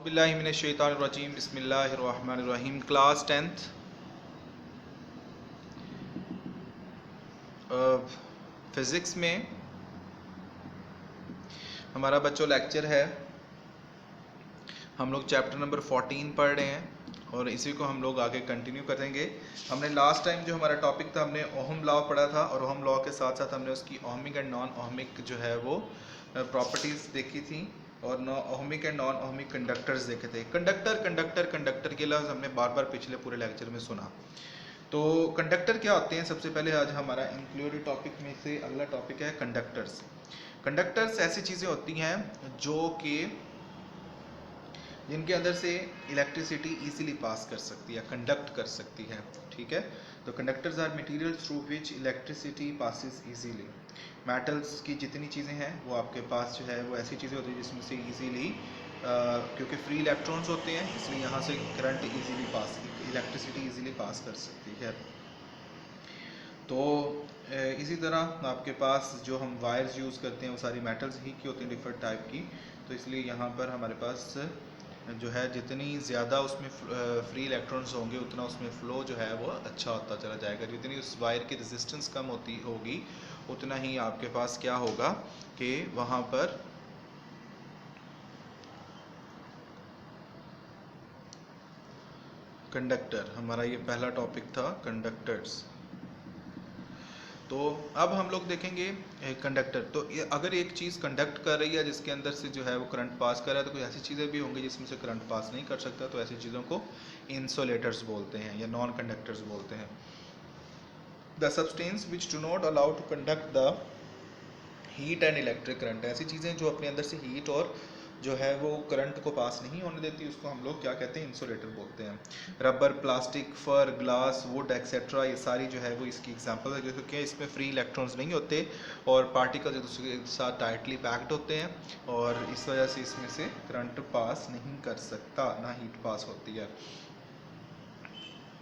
बिस्मिल्लाहिमिनश्शैतानिर्रजीम बिस्मिल्लाहिर्रहमानिर्रहीम। Class 10th physics में हमारा बच्चों लेक्चर है। हम लोग चैप्टर नंबर 14 पढ़ रहे हैं और इसी को हम लोग आगे कंटिन्यू करेंगे। हमने लास्ट टाइम जो हमारा टॉपिक था, हमने ओहम लॉ पढ़ा था और ओहम लॉ के साथ साथ हमने उसकी ओहमिक एंड नॉन ओहमिक जो है वो प्रॉपर्टीज़ देखी थी और ohmic and non ohmic conductors देखे थे। कंडक्टर के लफ्ज़ हमने बार बार पिछले पूरे लेक्चर में सुना। तो कंडक्टर क्या होते हैं, सबसे पहले आज हमारा इंक्लूडेड टॉपिक में से अगला टॉपिक है कंडक्टर्स। कंडक्टर्स ऐसी चीज़ें होती हैं जो कि जिनके अंदर से इलेक्ट्रिसिटी इजीली पास कर सकती है, कंडक्ट कर सकती है। ठीक है, तो conductors are material through which electricity passes easily. Metals की जितनी चीज़ें हैं वो आपके पास जो है वो ऐसी चीज़ें होती हैं जिसमें से इजीली क्योंकि फ्री इलेक्ट्रॉन्स होते हैं इसलिए यहाँ से current easily pass, electricity easily pass कर सकती है। तो इसी तरह आपके पास जो हम वायर्स यूज़ करते हैं वो सारी मेटल्स ही की होती हैं, डिफरेंट टाइप की। तो इसलिए यहाँ पर हमारे पास जो है जितनी ज़्यादा उसमें फ्री इलेक्ट्रॉन्स होंगे उतना उसमें फ़्लो जो है वो अच्छा होता चला जाएगा। जितनी उस वायर की रेजिस्टेंस कम होगी उतना ही आपके पास क्या होगा कि वहाँ पर कंडक्टर, हमारा ये पहला टॉपिक था कंडक्टर्स। तो अब हम लोग देखेंगे कंडक्टर। तो अगर एक चीज़ कंडक्ट कर रही है जिसके अंदर से जो है वो करंट पास कर रहा है, तो कोई ऐसी चीज़ें भी होंगी जिसमें से करंट पास नहीं कर सकता, तो ऐसी चीज़ों को इंसुलेटर्स बोलते हैं या नॉन कंडक्टर्स बोलते हैं। The substance which do not allow to conduct the heat and electric current, ऐसी चीज़ें जो अपने अंदर से हीट और जो है वो करंट को पास नहीं होने देती, उसको हम लोग क्या कहते हैं, इंसुलेटर बोलते हैं। Rubber, plastic, fur, glass, wood etcetera, ये सारी जो है वो इसकी एग्जांपल है, क्योंकि इसमें फ्री इलेक्ट्रॉन्स नहीं होते और पार्टिकल्स एक दूसरे के साथ टाइटली पैक्ड होते हैं और इस वजह से इसमें से करंट पास नहीं कर सकता, ना हीट पास होती है।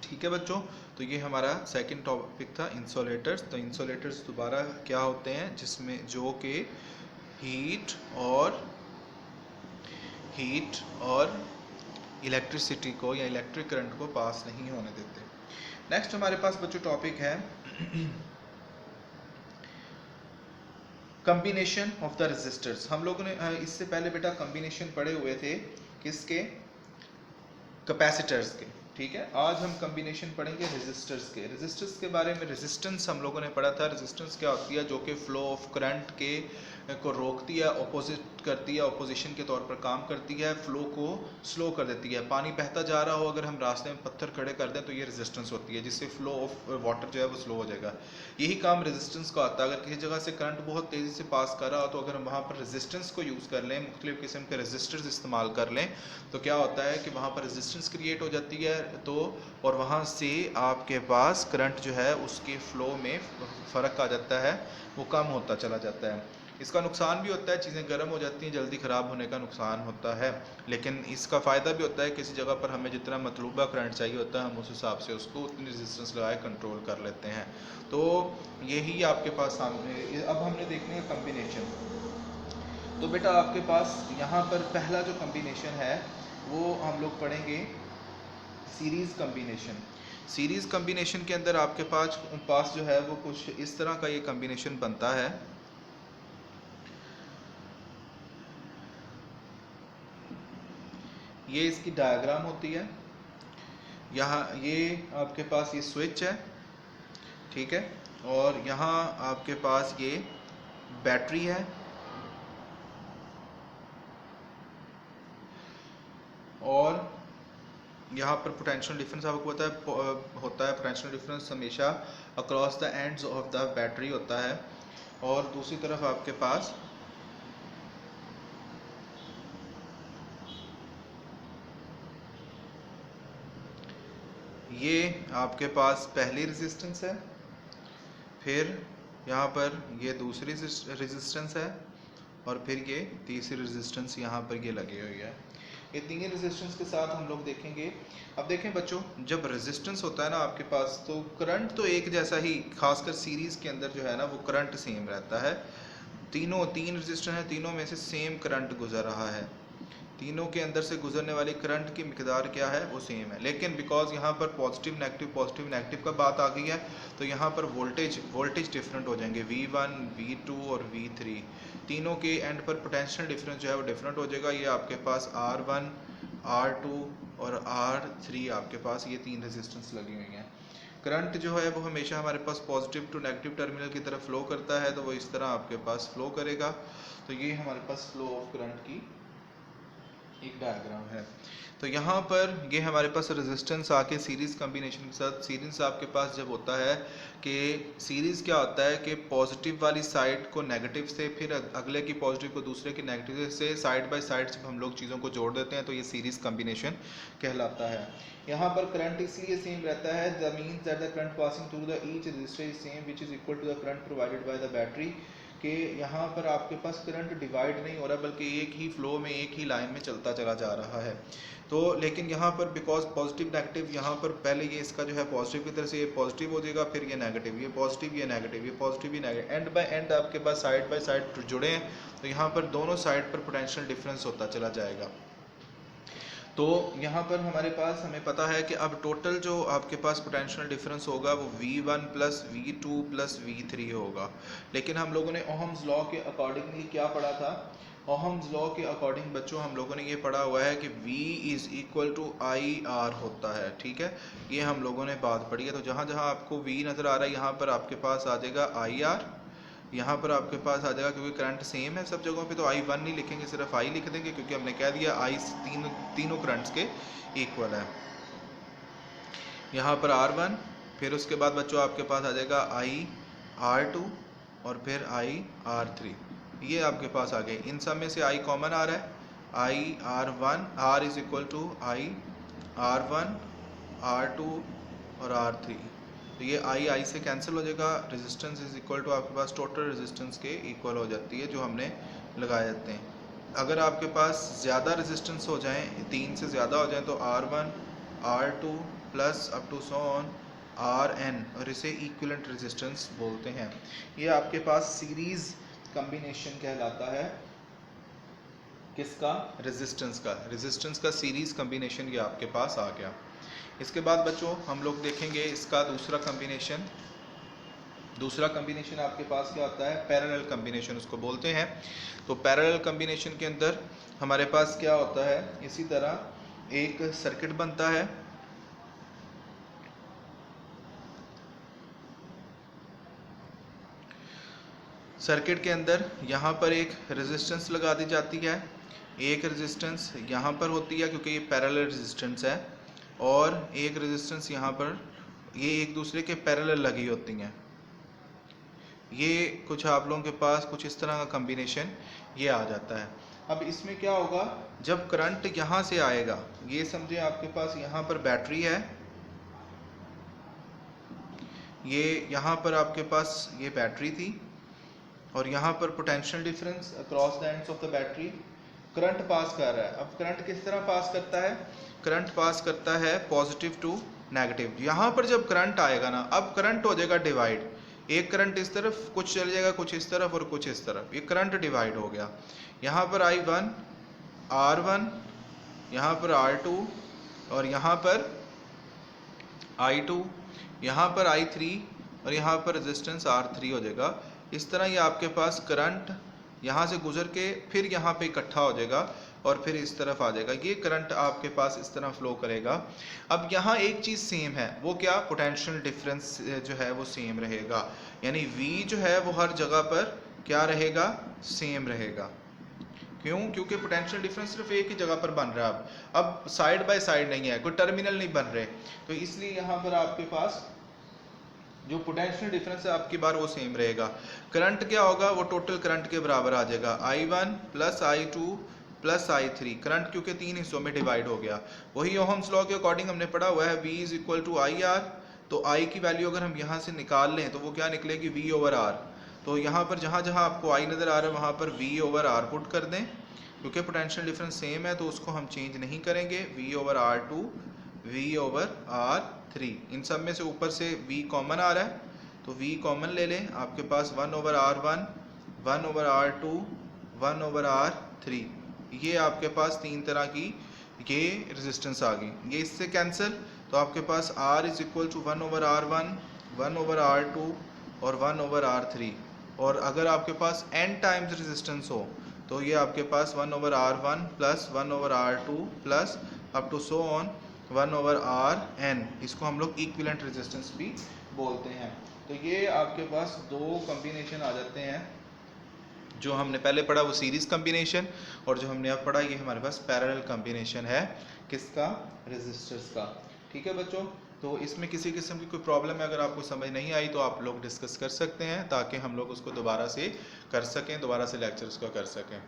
ठीक है बच्चों, तो ये हमारा सेकंड टॉपिक था इंसुलेटर्स। तो इंसुलेटर्स दोबारा क्या होते हैं, जिसमें जो कि हीट और इलेक्ट्रिसिटी को या इलेक्ट्रिक करंट को पास नहीं होने देते। नेक्स्ट हमारे पास बच्चों टॉपिक है कॉम्बिनेशन ऑफ द रेजिस्टर्स। हम लोगों ने इससे पहले बेटा कॉम्बिनेशन पढ़े हुए थे किसके, कैपेसिटर्स के। ठीक है, आज हम कॉम्बिनेशन पढ़ेंगे रेजिस्टर्स के। रेजिस्टर्स के बारे में, रेजिस्टेंस हम लोगों ने पढ़ा था। रेजिस्टेंस क्या होती है, जो कि फ्लो ऑफ करंट के को रोकती है, ऑपोजिट करती है, ऑपोजिशन के तौर पर काम करती है, फ्लो को स्लो कर देती है। पानी बहता जा रहा हो, अगर हम रास्ते में पत्थर खड़े कर दें तो ये रेजिस्टेंस होती है, जिससे फ्लो ऑफ वाटर जो है वो स्लो हो जाएगा। यही काम रेजिस्टेंस का आता है। अगर किसी जगह से करंट बहुत तेज़ी से पास कर रहा हो तो अगर हम वहाँ पर रेजिस्टेंस को यूज़ कर लें, मुख्तलिफ़ किस्म के रेजिस्टर्स इस्तेमाल कर लें, तो क्या होता है कि वहाँ पर रेजिस्टेंस क्रिएट हो जाती है, तो और वहाँ से आपके पास करंट जो है उसके फ़्लो में फ़र्क आ जाता है, वो कम होता चला जाता है। इसका नुकसान भी होता है, चीज़ें गर्म हो जाती हैं, जल्दी ख़राब होने का नुकसान होता है, लेकिन इसका फ़ायदा भी होता है, किसी जगह पर हमें जितना मतलूबा करंट चाहिए होता है हम उस हिसाब से उसको उतनी रेजिस्टेंस लगाए कंट्रोल कर लेते हैं। तो यही आपके पास सामने। अब हमने देखने का कम्बिनेशन। तो बेटा आपके पास यहाँ पर पहला जो कम्बिनेशन है वो हम लोग पढ़ेंगे सीरीज़ कम्बिनेशन। सीरीज़ कम्बिनेशन के अंदर आपके पास जो है वो कुछ इस तरह का ये कम्बिनेशन बनता है। ये इसकी डायग्राम होती है। यहाँ ये आपके पास ये स्विच है, ठीक है, और यहाँ आपके पास ये बैटरी है, और यहाँ पर पोटेंशियल डिफरेंस आपको होता है पोटेंशियल डिफरेंस हमेशा across the ends of the battery होता है। और दूसरी तरफ आपके पास ये आपके पास पहली रेजिस्टेंस है, फिर यहाँ पर ये दूसरी रेजिस्टेंस है, और फिर ये तीसरी रेजिस्टेंस यहाँ पर ये लगी हुई है। ये तीन रेजिस्टेंस के साथ हम लोग देखेंगे। अब देखें बच्चों, जब रेजिस्टेंस होता है ना आपके पास, तो करंट तो एक जैसा ही, खासकर सीरीज़ के अंदर जो है ना वो करंट सेम रहता है। तीन रेजिस्टेंस हैं, तीनों में से सेम करंट गुजर रहा है। तीनों के अंदर से गुजरने वाली करंट की मिकदार क्या है, वो सेम है। लेकिन बिकॉज यहाँ पर पॉजिटिव नेगेटिव का बात आ गई है, तो यहाँ पर वोल्टेज डिफरेंट हो जाएंगे। V1, V2 और V3 तीनों के एंड पर पोटेंशियल डिफरेंस जो है वो डिफरेंट हो जाएगा। ये आपके पास R1, R2 और R3 आपके पास ये 3 रेजिस्टेंस लगी हुई हैं। करंट जो है वो हमेशा हमारे पास पॉजिटिव टू नेगेटिव टर्मिनल की तरफ फ्लो करता है, तो वो इस तरह आपके पास फ्लो करेगा। तो ये हमारे पास फ्लो ऑफ करंट की एक डायग्राम है। तो यहाँ पर ये हमारे पास रेजिस्टेंस आके सीरीज़ कम्बिनेशन के साथ, सीरीज़ आपके पास जब होता है कि सीरीज़ क्या होता है कि पॉजिटिव वाली साइड को नेगेटिव से, फिर अगले की पॉजिटिव को दूसरे की नेगेटिव से साइड बाय साइड जब हम लोग चीज़ों को जोड़ देते हैं तो ये सीरीज़ कम्बिनेशन कहलाता है। यहाँ पर करंट इसलिए सेम रहता है, the means that the current passing through the each resistor is same which is equal to the current provided by the battery, कि यहाँ पर आपके पास करंट डिवाइड नहीं हो रहा बल्कि एक ही फ्लो में, एक ही लाइन में चलता चला जा रहा है। तो लेकिन यहाँ पर बिकॉज पॉजिटिव नेगेटिव, यहाँ पर पहले ये इसका जो है पॉजिटिव की तरफ से ये पॉजिटिव हो जाएगा, फिर ये नेगेटिव, ये पॉजिटिव, ये नेगेटिव, ये पॉजिटिव, ये नेगेटिव, एंड बाय एंड आपके पास साइड बाय साइड जुड़े हैं। तो यहाँ पर दोनों साइड पर पोटेंशियल डिफरेंस होता चला जाएगा। तो यहाँ पर हमारे पास हमें पता है कि अब टोटल जो आपके पास पोटेंशियल डिफरेंस होगा वो V1 plus V2 plus V3 होगा। लेकिन हम लोगों ने ओहम्स लॉ के अकॉर्डिंगली क्या पढ़ा था? ओहम्स लॉ के अकॉर्डिंग बच्चों हम लोगों ने ये पढ़ा हुआ है कि V is equal to IR होता है, ठीक है। ये हम लोगों ने बात पढ़ी है। तो जहाँ जहाँ आपको V नज़र आ रहा है यहाँ पर आपके पास आ जाएगा IR, यहाँ पर आपके पास आ जाएगा, क्योंकि करंट सेम है सब जगहों पे, तो I1 नहीं लिखेंगे, सिर्फ I लिख देंगे, क्योंकि हमने कह दिया I तीनों करंट्स के इक्वल है। यहाँ पर R1, फिर उसके बाद बच्चों आपके पास आ जाएगा IR2 और फिर IR3, ये आपके पास आ गए। इन सब में से I कॉमन आ रहा है, IR1, R is equal to IR1, R2 और R3। तो ये I से कैंसिल हो जाएगा, रेजिस्टेंस इज इक्वल टू आपके पास टोटल रेजिस्टेंस के इक्वल हो जाती है जो हमने लगाए जाते हैं। अगर आपके पास ज़्यादा रेजिस्टेंस हो जाएं, 3 से ज़्यादा हो जाएं, तो R1, R2 plus up to so on Rn, और इसे इक्विवेलेंट रेजिस्टेंस बोलते हैं। ये आपके पास सीरीज़ कम्बिनेशन कहलाता है। किसका? रेजिस्टेंस का सीरीज़ कम्बिनेशन ये आपके पास आ गया। इसके बाद बच्चों हम लोग देखेंगे इसका दूसरा कम्बिनेशन आपके पास क्या होता है? पैरेलल कम्बिनेशन उसको बोलते हैं। तो पैरेलल कम्बिनेशन के अंदर हमारे पास क्या होता है? इसी तरह एक सर्किट बनता है, सर्किट के अंदर यहाँ पर एक रेजिस्टेंस लगा दी जाती है, एक रेजिस्टेंस यहाँ पर होती है क्योंकि ये पैरेलल रेजिस्टेंस है, और एक रेजिस्टेंस यहाँ पर, ये एक दूसरे के पैरेलल लगी होती हैं। ये कुछ आप लोगों के पास कुछ इस तरह का कम्बिनेशन ये आ जाता है। अब इसमें क्या होगा, जब करंट यहाँ से आएगा, ये समझे आपके पास यहाँ पर बैटरी है, ये यहाँ पर आपके पास ये बैटरी थी, और यहाँ पर potential difference across the ends of the battery, current pass कर रहा है। अब करंट किस तरह पास करता है? करंट पास करता है पॉजिटिव टू नेगेटिव। यहाँ पर जब करंट आएगा ना, अब करंट हो जाएगा डिवाइड, एक करंट इस तरफ कुछ चल जाएगा, कुछ इस तरफ और कुछ इस तरफ, ये करंट डिवाइड हो गया। यहाँ पर I1, R1, यहाँ पर R2 और यहाँ पर I2, यहाँ पर I3 और यहाँ पर रेजिस्टेंस R3 हो जाएगा। इस तरह ये आपके पास करंट यहाँ से गुजर के फिर यहाँ पे इकट्ठा हो जाएगा और फिर इस तरफ आ जाएगा। ये करंट आपके पास इस तरह फ्लो करेगा। अब यहाँ एक चीज़ सेम है, वो क्या? पोटेंशियल डिफरेंस जो है वो सेम रहेगा, यानी V जो है वो हर जगह पर क्या रहेगा? सेम रहेगा। क्यों? क्योंकि पोटेंशियल डिफरेंस सिर्फ एक ही जगह पर बन रहा है। अब साइड बाय साइड नहीं है, कोई टर्मिनल नहीं बन रहे, तो इसलिए यहाँ पर आपके पास जो पोटेंशियल डिफरेंस है आपकी बार वो सेम रहेगा। करंट क्या होगा? वो टोटल करंट के बराबर आ जाएगा, I1 plus I2 plus I3। Current क्योंकि 3 हिस्सों में डिवाइड हो गया। वही ओहम्स लॉ के अकॉर्डिंग हमने पढ़ा हुआ है, V is equal to IR। तो I की वैल्यू अगर हम यहाँ से निकाल लें तो वो क्या निकलेगी? V over R। तो यहाँ पर जहाँ जहाँ आपको I नज़र आ रहा है वहाँ पर V ओवर R पुट कर दें, क्योंकि पोटेंशियल डिफरेंस सेम है तो उसको हम चेंज नहीं करेंगे। V over R2, V over R3, इन सब में से ऊपर से V कॉमन आ रहा है तो V कॉमन ले लें, आपके पास 1 over R1, 1 over R2, 1 over R3, ये आपके पास 3 तरह की ये रेजिस्टेंस आ गई। ये इससे कैंसिल, तो आपके पास R is equal to 1/R1, 1/R2 और 1/R3। और अगर आपके पास n टाइम्स रेजिस्टेंस हो तो ये आपके पास 1/R1 plus 1/R2 plus up to so on 1/Rn, इसको हम लोग इक्विवेलेंट रेजिस्टेंस भी बोलते हैं। तो ये आपके पास दो कॉम्बिनेशन आ जाते हैं। जो हमने पहले पढ़ा वो सीरीज कॉम्बिनेशन, और जो हमने अब पढ़ा ये हमारे पास पैरेलल कॉम्बिनेशन है किसका, रेजिस्टर्स का। ठीक है बच्चों, तो इसमें किसी किस्म की कोई प्रॉब्लम है अगर आपको समझ नहीं आई तो आप लोग डिस्कस कर सकते हैं, ताकि हम लोग उसको दोबारा से कर सकें, दोबारा से लेक्चर्स को कर सकें।